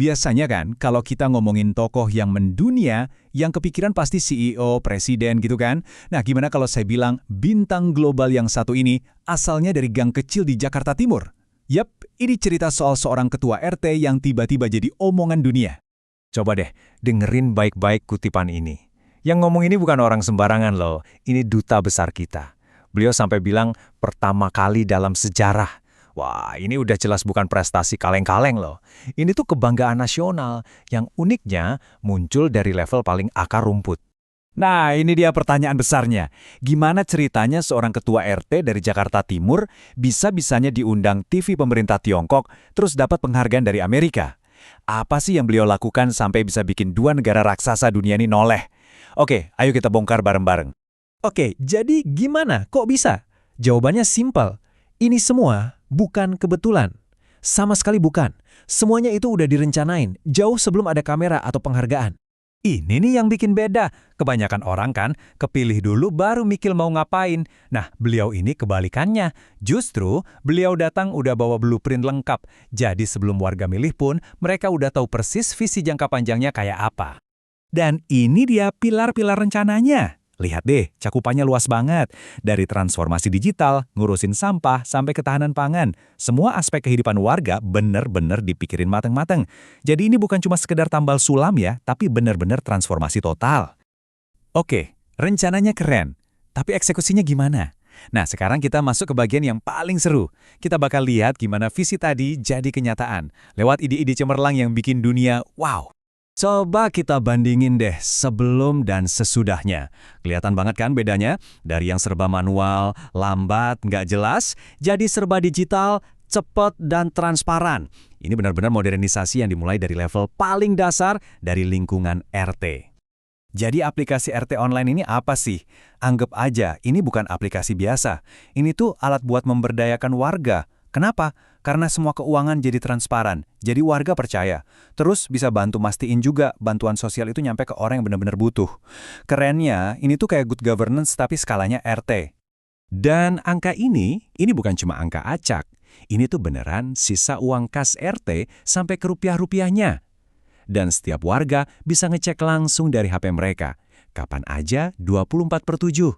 Biasanya kan, kalau kita ngomongin tokoh yang mendunia, yang kepikiran pasti CEO, presiden gitu kan. Nah, gimana kalau saya bilang bintang global yang satu ini asalnya dari gang kecil di Jakarta Timur? Yap, ini cerita soal seorang ketua RT yang tiba-tiba jadi omongan dunia. Coba deh, dengerin baik-baik kutipan ini. Yang ngomong ini bukan orang sembarangan loh, ini duta besar kita. Beliau sampai bilang pertama kali dalam sejarah. Wah, ini udah jelas bukan prestasi kaleng-kaleng loh. Ini tuh kebanggaan nasional yang uniknya muncul dari level paling akar rumput. Nah, ini dia pertanyaan besarnya. Gimana ceritanya seorang ketua RT dari Jakarta Timur bisa-bisanya diundang TV pemerintah Tiongkok terus dapat penghargaan dari Amerika? Apa sih yang beliau lakukan sampai bisa bikin dua negara raksasa dunia ini noleh? Oke, ayo kita bongkar bareng-bareng. Oke, jadi gimana? Kok bisa? Jawabannya simpel. Ini semua bukan kebetulan. Sama sekali bukan. Semuanya itu udah direncanain, jauh sebelum ada kamera atau penghargaan. Ini nih yang bikin beda. Kebanyakan orang kan kepilih dulu baru mikir mau ngapain. Nah, beliau ini kebalikannya. Justru beliau datang udah bawa blueprint lengkap. Jadi sebelum warga milih pun, mereka udah tahu persis visi jangka panjangnya kayak apa. Dan ini dia pilar-pilar rencananya. Lihat deh, cakupannya luas banget. Dari transformasi digital, ngurusin sampah, sampai ketahanan pangan. Semua aspek kehidupan warga bener-bener dipikirin mateng-mateng. Jadi ini bukan cuma sekedar tambal sulam ya, tapi bener-bener transformasi total. Oke, rencananya keren. Tapi eksekusinya gimana? Nah, sekarang kita masuk ke bagian yang paling seru. Kita bakal lihat gimana visi tadi jadi kenyataan. Lewat ide-ide cemerlang yang bikin dunia wow. Coba kita bandingin deh sebelum dan sesudahnya. Kelihatan banget kan bedanya? Dari yang serba manual, lambat, nggak jelas, jadi serba digital, cepat, dan transparan. Ini benar-benar modernisasi yang dimulai dari level paling dasar dari lingkungan RT. Jadi aplikasi RT online ini apa sih? Anggap aja ini bukan aplikasi biasa. Ini tuh alat buat memberdayakan warga. Kenapa? Karena semua keuangan jadi transparan, jadi warga percaya. Terus bisa bantu mastiin juga bantuan sosial itu nyampe ke orang yang benar-benar butuh. Kerennya, ini tuh kayak good governance tapi skalanya RT. Dan angka ini bukan cuma angka acak. Ini tuh beneran sisa uang kas RT sampai ke rupiah-rupiahnya. Dan setiap warga bisa ngecek langsung dari HP mereka. Kapan aja 24/7.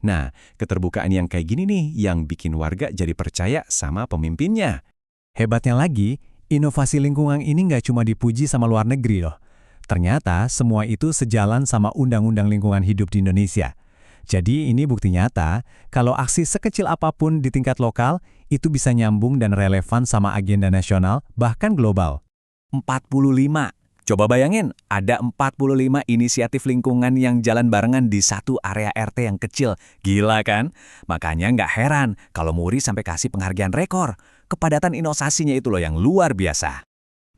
Nah, keterbukaan yang kayak gini nih yang bikin warga jadi percaya sama pemimpinnya. Hebatnya lagi, inovasi lingkungan ini nggak cuma dipuji sama luar negeri loh. Ternyata semua itu sejalan sama Undang-Undang Lingkungan Hidup di Indonesia. Jadi ini bukti nyata, kalau aksi sekecil apapun di tingkat lokal, itu bisa nyambung dan relevan sama agenda nasional, bahkan global. 45. Coba bayangin, ada 45 inisiatif lingkungan yang jalan barengan di satu area RT yang kecil. Gila kan? Makanya nggak heran kalau Muri sampai kasih penghargaan rekor. Kepadatan inovasinya itu loh yang luar biasa.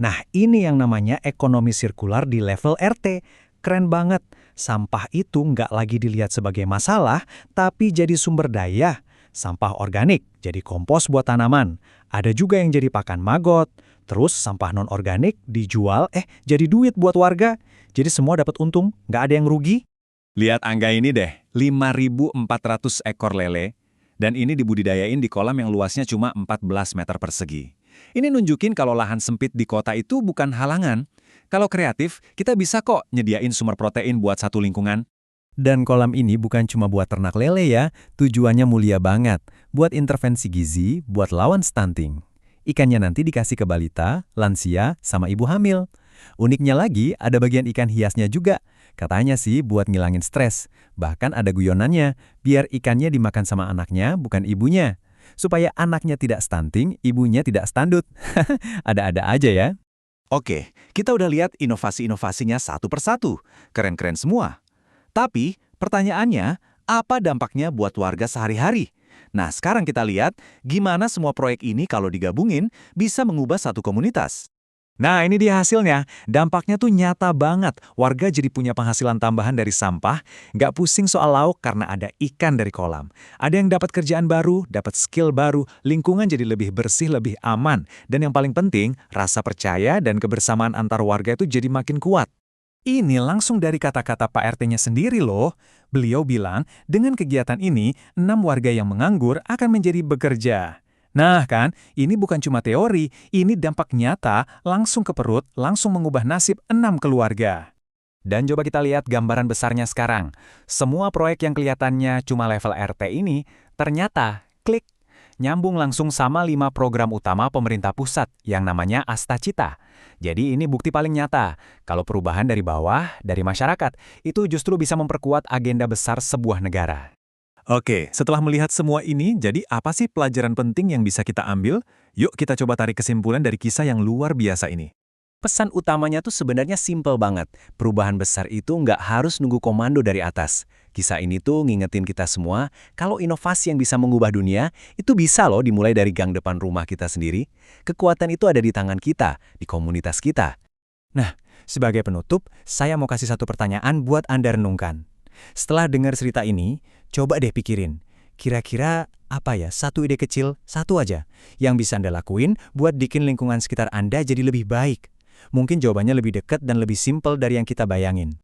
Nah, ini yang namanya ekonomi sirkular di level RT. Keren banget. Sampah itu nggak lagi dilihat sebagai masalah, tapi jadi sumber daya. Sampah organik jadi kompos buat tanaman. Ada juga yang jadi pakan magot. Terus sampah non-organik dijual, jadi duit buat warga. Jadi semua dapat untung, nggak ada yang rugi. Lihat angka ini deh, 5.400 ekor lele. Dan ini dibudidayain di kolam yang luasnya cuma 14 meter persegi. Ini nunjukin kalau lahan sempit di kota itu bukan halangan. Kalau kreatif, kita bisa kok nyediain sumber protein buat satu lingkungan. Dan kolam ini bukan cuma buat ternak lele ya, tujuannya mulia banget. Buat intervensi gizi, buat lawan stunting. Ikannya nanti dikasih ke balita, lansia, sama ibu hamil. Uniknya lagi, ada bagian ikan hiasnya juga. Katanya sih buat ngilangin stres. Bahkan ada guyonannya, biar ikannya dimakan sama anaknya, bukan ibunya. Supaya anaknya tidak stunting, ibunya tidak standut. Ada-ada aja ya. Oke, kita udah lihat inovasi-inovasinya satu persatu. Keren-keren semua. Tapi, pertanyaannya, apa dampaknya buat warga sehari-hari? Nah, sekarang kita lihat gimana semua proyek ini kalau digabungin bisa mengubah satu komunitas. Nah, ini dia hasilnya. Dampaknya tuh nyata banget. Warga jadi punya penghasilan tambahan dari sampah, nggak pusing soal lauk karena ada ikan dari kolam. Ada yang dapat kerjaan baru, dapat skill baru, lingkungan jadi lebih bersih, lebih aman. Dan yang paling penting, rasa percaya dan kebersamaan antar warga itu jadi makin kuat. Ini langsung dari kata-kata Pak RT-nya sendiri loh. Beliau bilang, dengan kegiatan ini, 6 warga yang menganggur akan menjadi bekerja. Nah kan, ini bukan cuma teori, ini dampak nyata langsung ke perut, langsung mengubah nasib 6 keluarga. Dan coba kita lihat gambaran besarnya sekarang. Semua proyek yang kelihatannya cuma level RT ini, ternyata, klik, nyambung langsung sama 5 program utama pemerintah pusat yang namanya Astacita. Jadi ini bukti paling nyata, kalau perubahan dari bawah, dari masyarakat, itu justru bisa memperkuat agenda besar sebuah negara. Oke, setelah melihat semua ini, jadi apa sih pelajaran penting yang bisa kita ambil? Yuk kita coba tarik kesimpulan dari kisah yang luar biasa ini. Pesan utamanya tuh sebenarnya simpel banget. Perubahan besar itu nggak harus nunggu komando dari atas. Kisah ini tuh ngingetin kita semua, kalau inovasi yang bisa mengubah dunia, itu bisa loh dimulai dari gang depan rumah kita sendiri. Kekuatan itu ada di tangan kita, di komunitas kita. Nah, sebagai penutup, saya mau kasih satu pertanyaan buat Anda renungkan. Setelah dengar cerita ini, coba deh pikirin, kira-kira apa ya satu ide kecil, satu aja, yang bisa Anda lakuin buat bikin lingkungan sekitar Anda jadi lebih baik. Mungkin jawabannya lebih dekat dan lebih simpel dari yang kita bayangin.